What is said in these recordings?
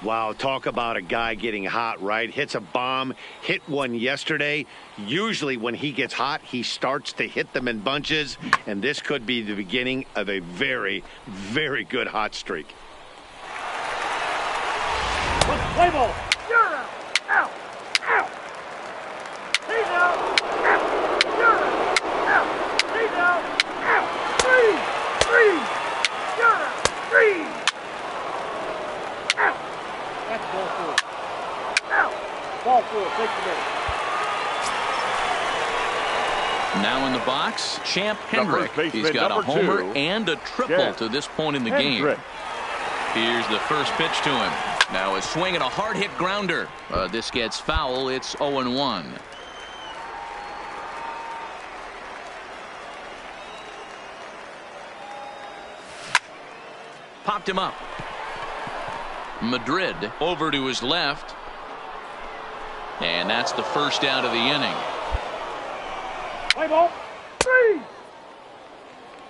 Wow, talk about a guy getting hot, right? Hits a bomb, hit one yesterday. Usually when he gets hot, he starts to hit them in bunches, and this could be the beginning of a very, very good hot streak. Play ball. You're out. Out. Out. He's out. Out. You're out. He's out. Out. Three. You're out. Three. Out. That's ball four. Out. Ball four. Take the ball. Now in the box, Champ Hendrick. He's got a homer and a triple to this point in the game. Here's the first pitch to him. Now a swing and a hard hit grounder. This gets foul. It's 0-1. Popped him up. Madrid over to his left. And that's the first out of the inning. Play ball. Three.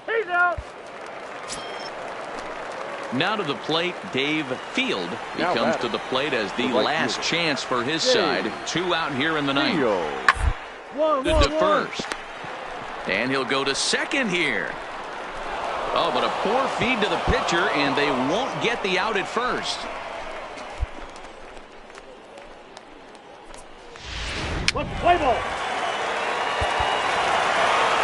He's out. Now to the plate, Dave Field. He comes to the plate as the last chance for his side. 2 out here in the ninth. To first. And he'll go to second here. Oh, but a poor feed to the pitcher, and they won't get the out at first. Play ball.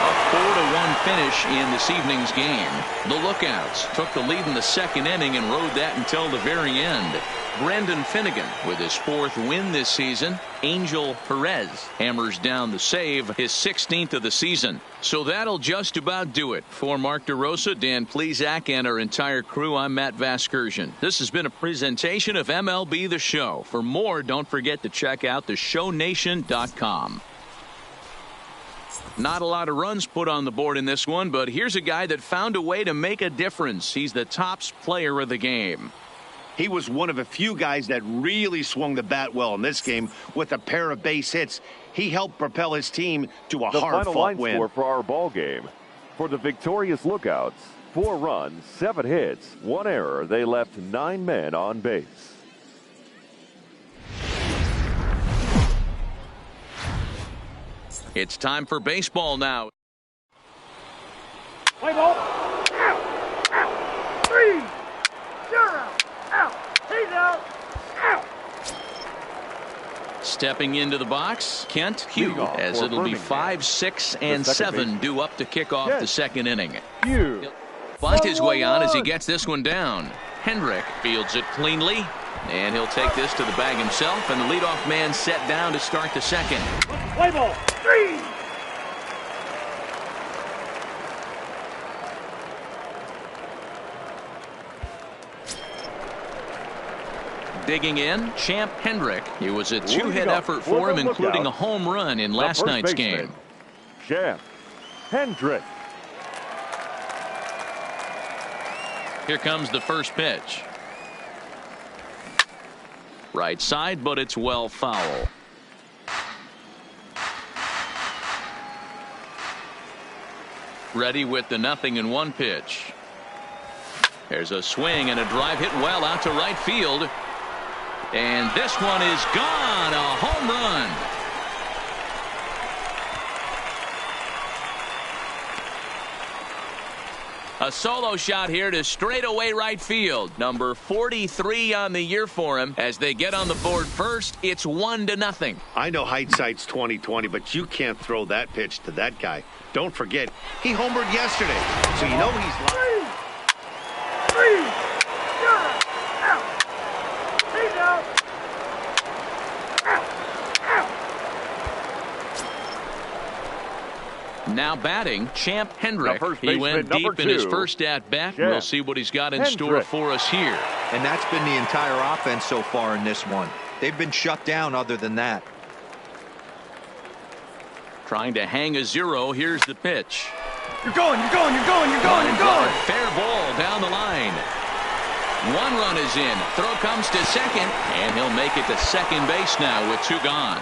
A 4-1 finish in this evening's game. The Lookouts took the lead in the second inning and rode that until the very end. Brendan Finnegan with his 4th win this season. Angel Perez hammers down the save, his 16th of the season. So that'll just about do it. For Mark DeRosa, Dan Plesac, and our entire crew, I'm Matt Vasgersian. This has been a presentation of MLB The Show. For more, don't forget to check out theshownation.com. Not a lot of runs put on the board in this one, but here's a guy that found a way to make a difference. He's the Topps player of the game. He was one of a few guys that really swung the bat well in this game with a pair of base hits. He helped propel his team to a hard-fought win. The final line score for our ball game. For the victorious Lookouts, 4 runs, 7 hits, 1 error. They left 9 men on base. It's time for baseball now. Play ball. Out. Out. Three. You're out. Out. He's out. Out. Stepping into the box, Kent Hugh, as it'll be 5, 6, and 7 due up to kick off the second inning. He'll bunt his way on as he gets this one down. Hendrick fields it cleanly, and he'll take this to the bag himself, and the leadoff man set down to start the second. Play ball. 3. Digging in, Champ Hendrick. It was a 2-hit effort for him, including a home run in last night's game. Champ Hendrick. Here comes the first pitch. Right side, but it's well foul. Ready with the 0-1 pitch. There's a swing and a drive hit well out to right field. And this one is gone. A home run. A solo shot here to straightaway right field. Number 43 on the year for him. As they get on the board first, it's 1-0. I know hindsight's 20/20, but you can't throw that pitch to that guy. Don't forget, he homered yesterday, so you know he's live. 3. You're out. He's out. Out. Now batting, Champ Hendrick. He went deep in his first at-bat. We'll see what he's got in store for us here. And that's been the entire offense so far in this one. They've been shut down other than that. Trying to hang a 0. Here's the pitch. You're going. You're going. Fair ball down the line. 1 run is in. Throw comes to second, and he'll make it to second base now with 2 gone.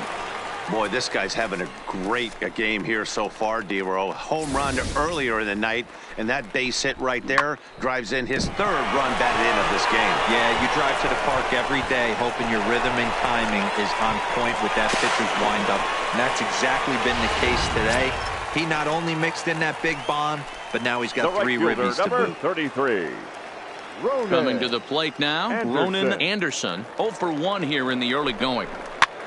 Boy, this guy's having a great game here so far, D-Row. Home run earlier in the night, and that base hit right there drives in his third run batted in of this game. Yeah, you drive to the park every day hoping your rhythm and timing is on point with that pitcher's windup, and that's exactly been the case today. He not only mixed in that big bomb, but now he's got three ribbies to boot. 33. Ronan. Coming to the plate now, Anderson. Ronan Anderson. 0 for 1 here in the early going.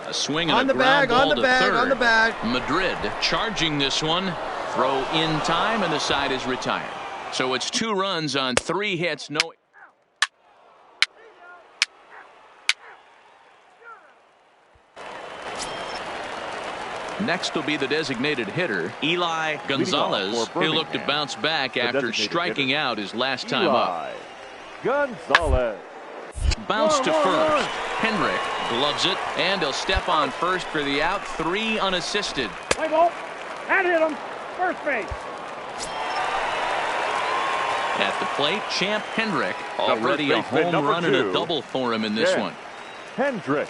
A swing and On a the ground bag, ball on the to bag, third. on the bag. Madrid charging this one. Throw in time, and the side is retired. So it's 2 runs on 3 hits. No. Next will be the designated hitter, Eli Gonzalez. for He'll look to bounce back after designated striking hitter, out his last time up. Eli Gonzalez. Bounce to One, first. one. Hendrick gloves it, and he'll step on first for the out. 3 unassisted. Play ball. And hit him. First base. At the plate, Champ Hendrick. Already a baseman, home number run and a 2. double for him in this Yeah. one. Hendrick.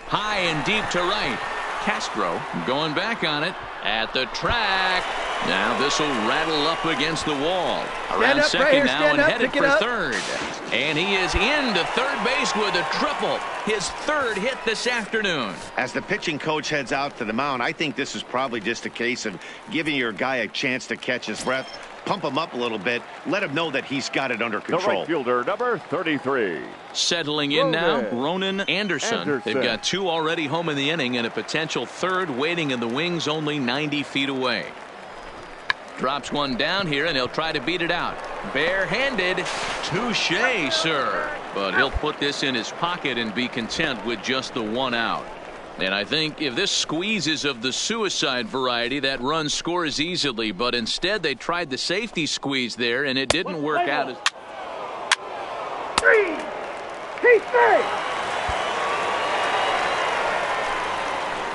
High and deep to right. Castro going back on it at the track. Now this will rattle up against the wall. Around up, second right here, now stand and up, headed pick it for up. third. And he is into third base with a triple. His third hit this afternoon. As the pitching coach heads out to the mound, I think this is probably just a case of giving your guy a chance to catch his breath, pump him up a little bit, let him know that he's got it under The control. right fielder, number 33. Settling in now, Ronan Ronan Anderson. Anderson. They've got 2 already home in the inning and a potential third waiting in the wings only 90 feet away. Drops one down here, and he'll try to beat it out. Barehanded. Touché, sir. But he'll put this in his pocket and be content with just the 1 out. And I think if this squeeze is of the suicide variety, that run scores easily. But instead, they tried the safety squeeze there, and it didn't work out as... 3. Keep three.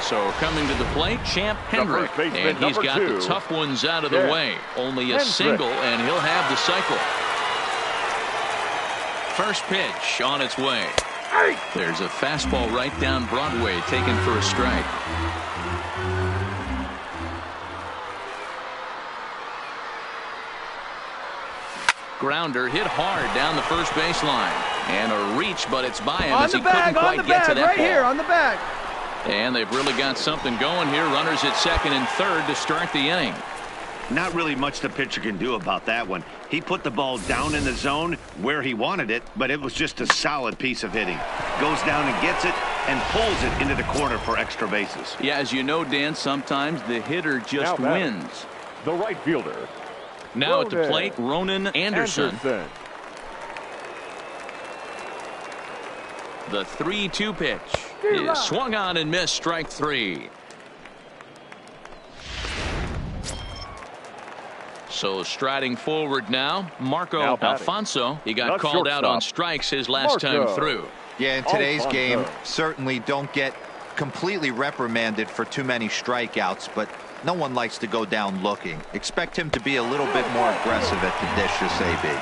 So coming to the plate, Champ Hendrick, first baseman, and he's number got 2. the tough ones out of the Yeah. way. Only a Hendrick. single, and he'll have the cycle. First pitch on its way. Hey. There's a fastball right down Broadway, taken for a strike. Grounder hit hard down the first baseline, and a reach, but it's by him On as the he couldn't bag, on quite the get to bag, that right ball. here, on the bag. And they've really got something going here. Runners at second and third to start the inning. Not really much the pitcher can do about that one. He put the ball down in the zone where he wanted it, but it was just a solid piece of hitting. Goes down and gets it and pulls it into the corner for extra bases. Yeah, as you know, Dan, sometimes the hitter just Now batting. wins. The right fielder, Now at the Ronan plate, Ronan Anderson. The 3-2 pitch is swung on and missed, strike 3. So striding forward now, Marco Now batting. Alfonso. He got The called out on shortstop, strikes his last time Marco. through. Yeah, in today's Alfonso. game, certainly don't get completely reprimanded for too many strikeouts, but no one likes to go down looking. Expect him to be a little bit more aggressive at the dish this AB.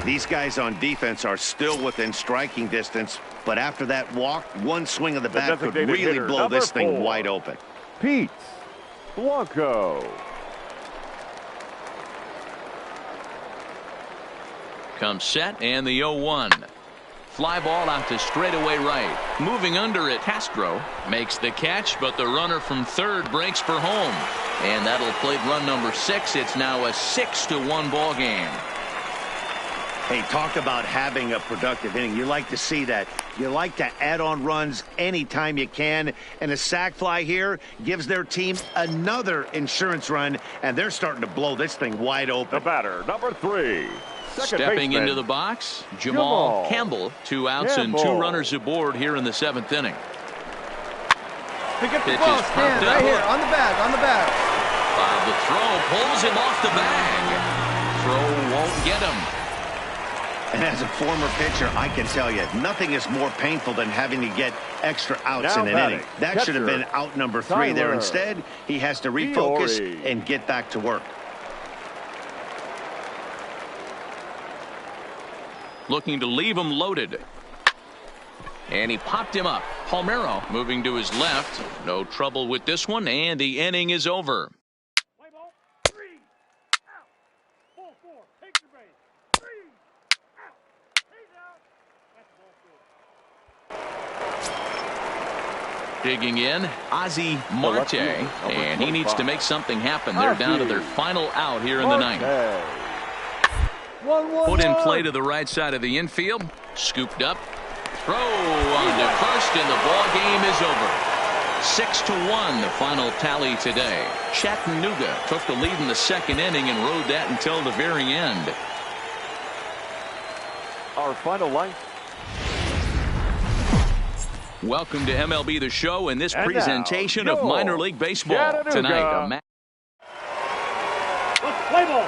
These guys on defense are still within striking distance, but after that walk, one swing of the bat could really blow this thing wide open. Pete Blanco. Comes set and the 0-1. Fly ball out to straightaway right. Moving under it, Castro makes the catch, but the runner from third breaks for home. And that'll plate run number 6. It's now a 6-1 ball game. Hey, talk about having a productive inning. You like to see that. You like to add on runs anytime you can. And a sac fly here gives their team another insurance run, and they're starting to blow this thing wide open. The batter, number 3. Stepping into the box, Jamal Campbell. 2 outs and 2 runners aboard here in the 7th inning. Pick up the ball, stand right here, on the bag. The throw pulls him off the bag. Throw won't get him. And as a former pitcher, I can tell you, nothing is more painful than having to get extra outs in an inning. That should have been out number 3 there. Instead, he has to refocus and get back to work. Looking to leave him loaded. And he popped him up. Palmeiro moving to his left. No trouble with this one, and the inning is over. Play ball. 3 out. Ball 4. Take your base. 3 out. He's out. That's ball 4. Digging in, Ozzie Marte, and he needs to make something happen. They're down to their final out here in the 9th. Put in play to the right side of the infield. Scooped up. Throw on to first, and the ball game is over. 6-1 the final tally today. Chattanooga took the lead in the 2nd inning and rode that until the very end. Our final line. Welcome to MLB The Show and this presentation of minor league baseball. Tonight, let's play ball.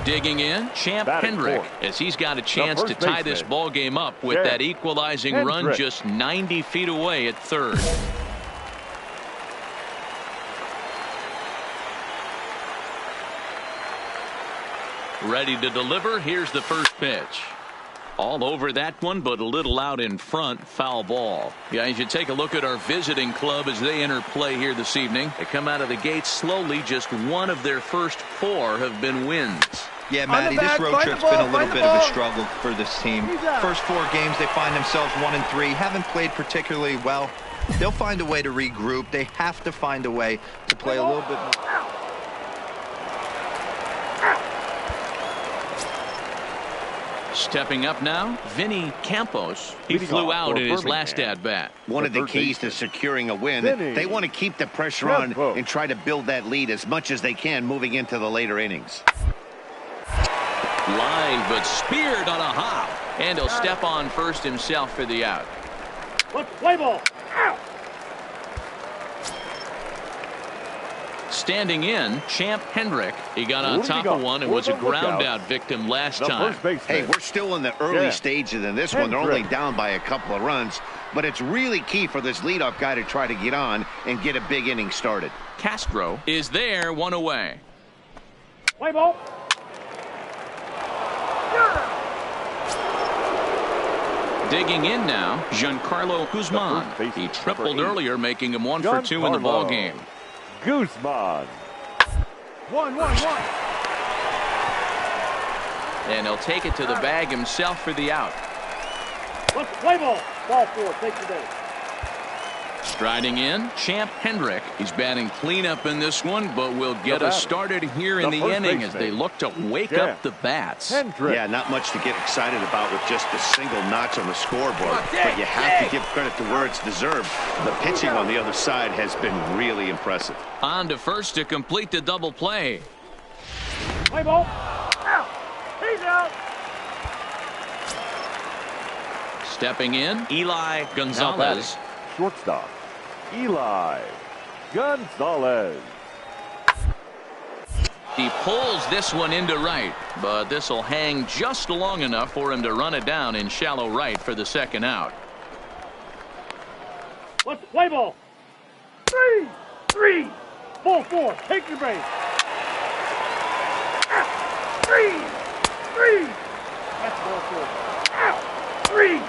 digging in, Champ Hendrick, as he's got a chance to tie this ball game up with that equalizing run just 90 feet away at third. Ready to deliver. Here's the first pitch. All over that one, but a little out in front. Foul ball. Guys, you take a look at our visiting club as they enter play here this evening. They come out of the gate slowly. Just one of their first 4 have been wins. Yeah, Matty, this road trip's been a little bit of a struggle for this team. First 4 games, they find themselves 1-3. Haven't played particularly well. They'll find a way to regroup. They have to find a way to play a little bit more. Stepping up now, Vinny Campos. He flew out in his last at-bat. One of the keys to securing a win, they want to keep the pressure on and try to build that lead as much as they can moving into the later innings. Line, but speared on a hop. And he'll step on first himself for the out. Let's play ball. Out. Standing in, Champ Hendrick. He got on top of one and was a ground-out victim last time. Hey, we're still in the early stages in this one. They're only down by a couple of runs, but it's really key for this leadoff guy to try to get on and get a big inning started. Castro is there, 1 away. Play ball. Digging in now, Giancarlo Guzman. He tripled earlier, making him 1 for 2 in the ball game. Guzman. 1-1-1. And he'll take it to the bag himself for the out. Let's play ball. Ball 4. Take your day. Striding in, Champ Hendrick. He's batting cleanup in this one, but will get us started here in the inning as they look to wake up the bats. Yeah, not much to get excited about with just a single notch on the scoreboard, but you have to give credit to where it's deserved. The pitching on the other side has been really impressive. On to first to complete the double play. Play ball. Out. He's out. Stepping in, Eli Gonzalez. Shortstop, Eli Gonzalez. He pulls this one into right, but this will hang just long enough for him to run it down in shallow right for the second out. Let's play ball. 3. Full 4. Take your base. Out. 3. 3. That's ball 4. Out. 3.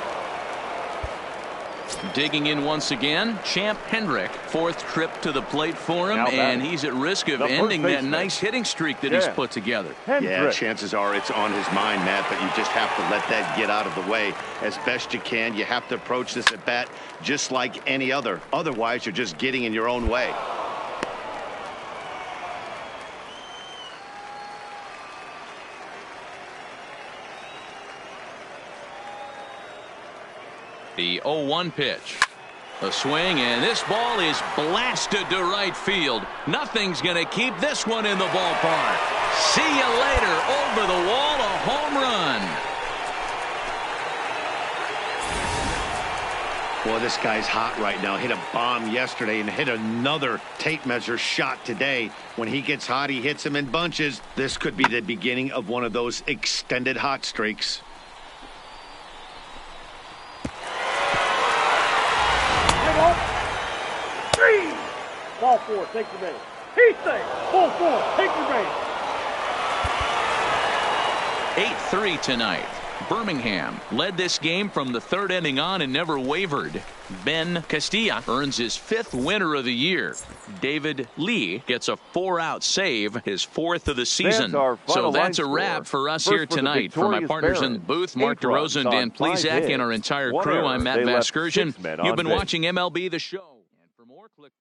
Digging in once again, Champ Hendrick, fourth trip to the plate for him, and he's at risk of ending that nice hitting streak that he's put together. Yeah, chances are it's on his mind, Matt, but you just have to let that get out of the way as best you can. You have to approach this at bat just like any other. Otherwise, you're just getting in your own way. The 0-1 pitch. A swing, and this ball is blasted to right field. Nothing's going to keep this one in the ballpark. See you later. Over the wall, a home run. Boy, this guy's hot right now. Hit a bomb yesterday and hit another tape measure shot today. When he gets hot, he hits them in bunches. This could be the beginning of one of those extended hot streaks. Ball 4, take your base. He's safe. Ball 4, take your base. 8-3 tonight. Birmingham led this game from the third inning on and never wavered. Ben Castilla earns his 5th winner of the year. David Lee gets a 4-out save, his 4th of the season. So that's a wrap for us here tonight. For my partners in the booth, Mark DeRosa and Dan Plesac, and our entire crew, I'm Matt Vasgersian. You've been watching MLB The Show. And for more, click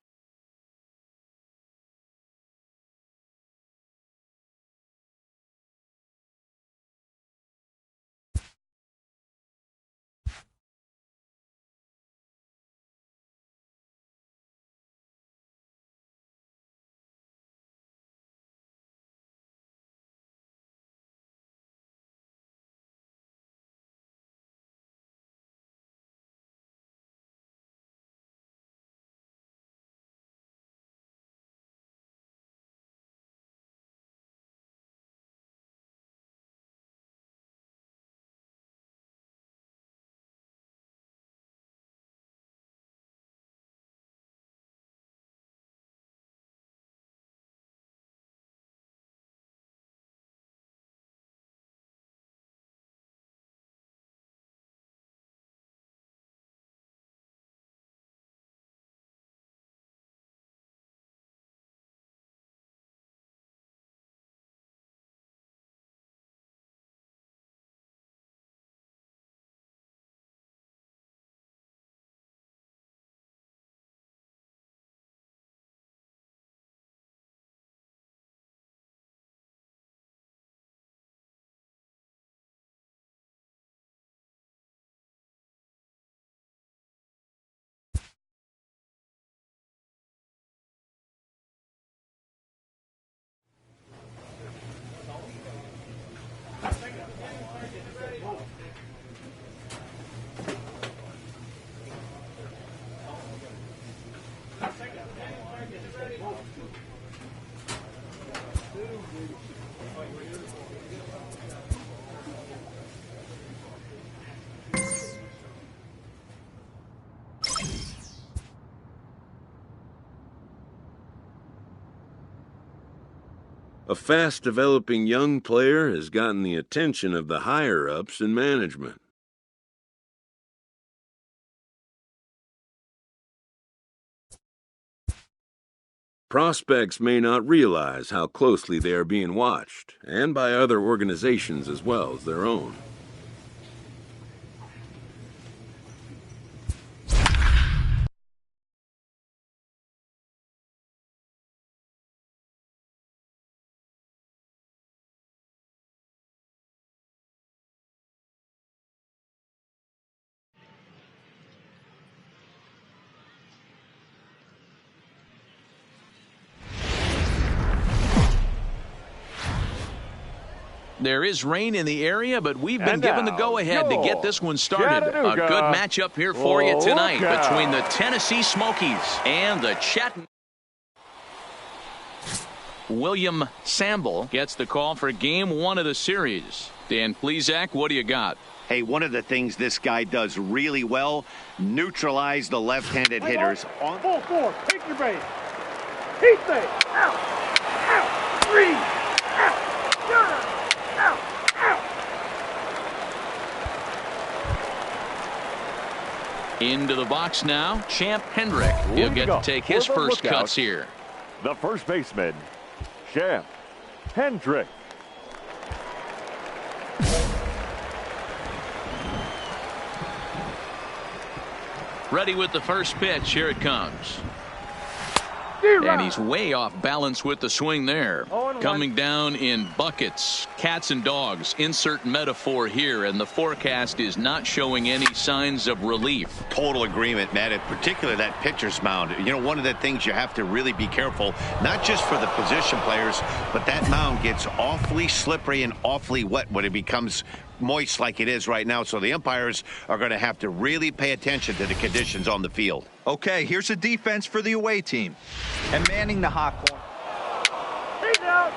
A fast-developing young player has gotten the attention of the higher-ups in management. Prospects may not realize how closely they are being watched, and by other organizations as well as their own. There is rain in the area, but we've been given the go-ahead to get this one started. A good matchup here for you tonight between the Tennessee Smokies and the Chattanooga. William Samble gets the call for Game 1 of the series. Dan Plesac, what do you got? Hey, one of the things this guy does really well, neutralize the left-handed hitters. Ball 4, take your base. Heat fake. Out. Out. Three. Out. Gunner. Out. Out. Into the box now, Champ Hendrick. He'll get to take his first cuts here. The first baseman, Champ Hendrick. Ready with the first pitch. Here it comes. D-Rod. And he's way off balance with the swing there. 0-1. Coming down in buckets, cats and dogs. Insert metaphor here, and the forecast is not showing any signs of relief. Total agreement, Matt. In particular, that pitcher's mound. You know, one of the things you have to really be careful, not just for the position players, but that mound gets awfully slippery and awfully wet when it becomes moist like it is right now. So the umpires are going to have to really pay attention to the conditions on the field. Okay, here's a defense for the away team. And manning the hot corner. He's out.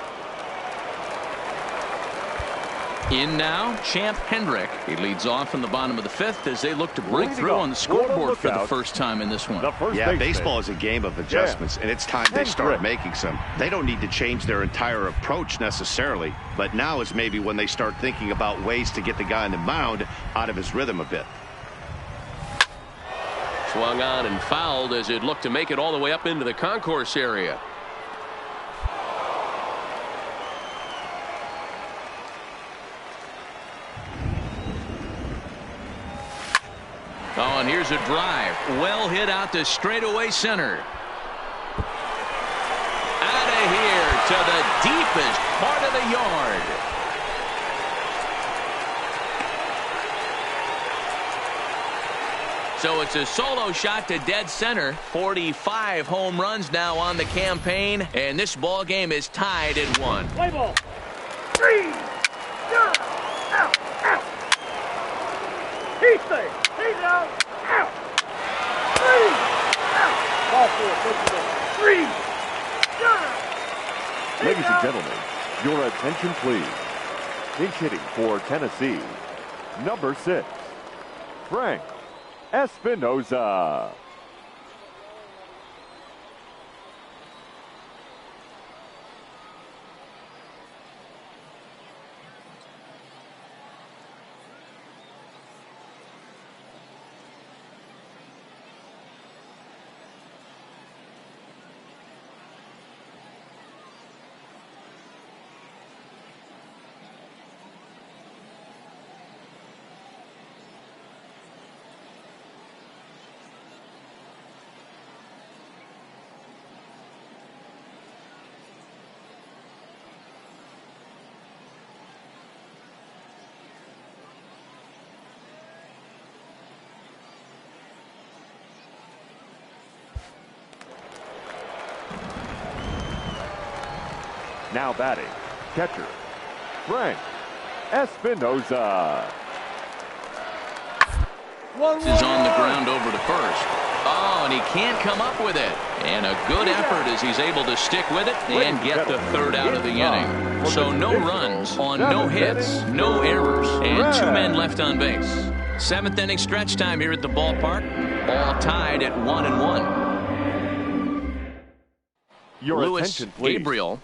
In now, Champ Hendrick. He leads off in the bottom of the fifth as they look to break Leading through off on the for the scoreboard for the lookout. first time in this one. The first Yeah, baseman, baseball is a game of adjustments, and it's time they start Hendrick. making some. They don't need to change their entire approach necessarily, but now is maybe when they start thinking about ways to get the guy on the mound out of his rhythm a bit. Swung on and fouled as it looked to make it all the way up into the concourse area. Oh, and here's a drive. Well hit out to straightaway center. Out of here to the deepest part of the yard. So it's a solo shot to dead center. 45 home runs now on the campaign, and this ball game is tied at 1. Play ball. Three. Gunner. Out. Out. Heat fake. He's out. Out. Three. Out. Ball four. Pitch ball. Three. Gunner. He's Ladies and out. gentlemen, your attention please. Pinch hitting for Tennessee, number 6, Frank Espinoza. Now batting, catcher, Frank Espinoza. Is on the ground over to first. Oh, and he can't come up with it. And a good effort as he's able to stick with it and get the third out of the inning. So no runs on no hits, no errors, and 2 men left on base. 7th inning stretch time here at the ballpark. All tied at 1-1. Your Lewis attention please. Gabriel.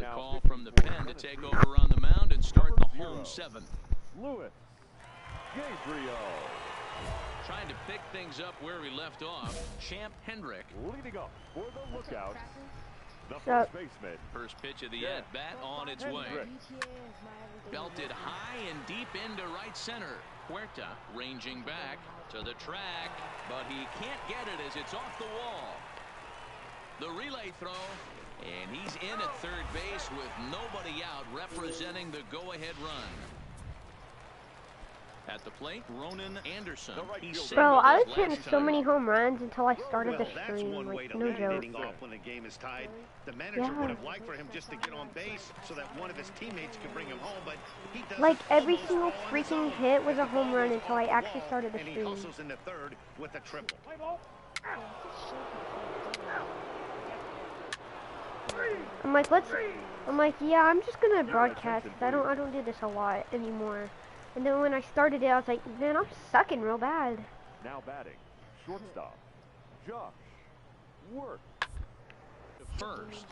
now call pitching from the for pen to Tennessee. take over on the mound and start the Number home 0, 7th. Luis Gabriel. Trying to pick things up where we left off, Champ Hendrick. Leading up for the Lookouts, the Sup? first baseman. First pitch of the Yeah. at-bat on its way. Hendrick. Belted high and deep into right center. Huerta ranging back to the track, but he can't get it as it's off the wall. The relay throw, and he's in at third base with nobody out, representing the go-ahead run. At the plate, Ronan Anderson. He's Bro, I was singled hitting last so time. many home runs until I started Well, the that's stream. one way Like, to no end joke. hitting off when the game is tied. The manager Yeah. would have liked for him just to get on base so that one of his teammates could bring him home, but he does Like, it every almost single all on his freaking own. hit was a The home ball run is until off I the actually wall, started the and he stream. hustles into third with a triple. Play ball. I'm like, yeah, I'm just gonna broadcast 'cause I don't do this a lot anymore. And then when I started it, I was like, man, I'm sucking real bad. Now batting, shortstop, Josh Worth. First.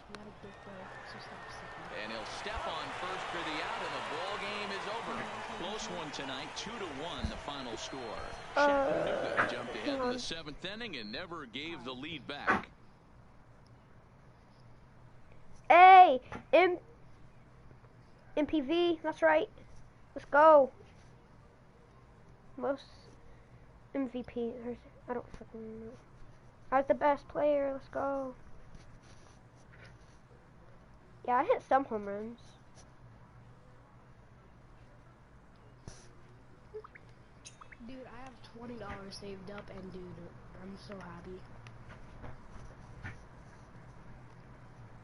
And he'll step on first for the out, and the ball game is over. Close one tonight, 2-1 the final score. Chattanooga jumped ahead in the 7th inning and never gave the lead back. Hey, MPV, that's right. Let's go. Most MVP. I don't fucking know. I was the best player. Let's go. Yeah, I hit some home runs. Dude, I have $20 saved up, and dude, I'm so happy.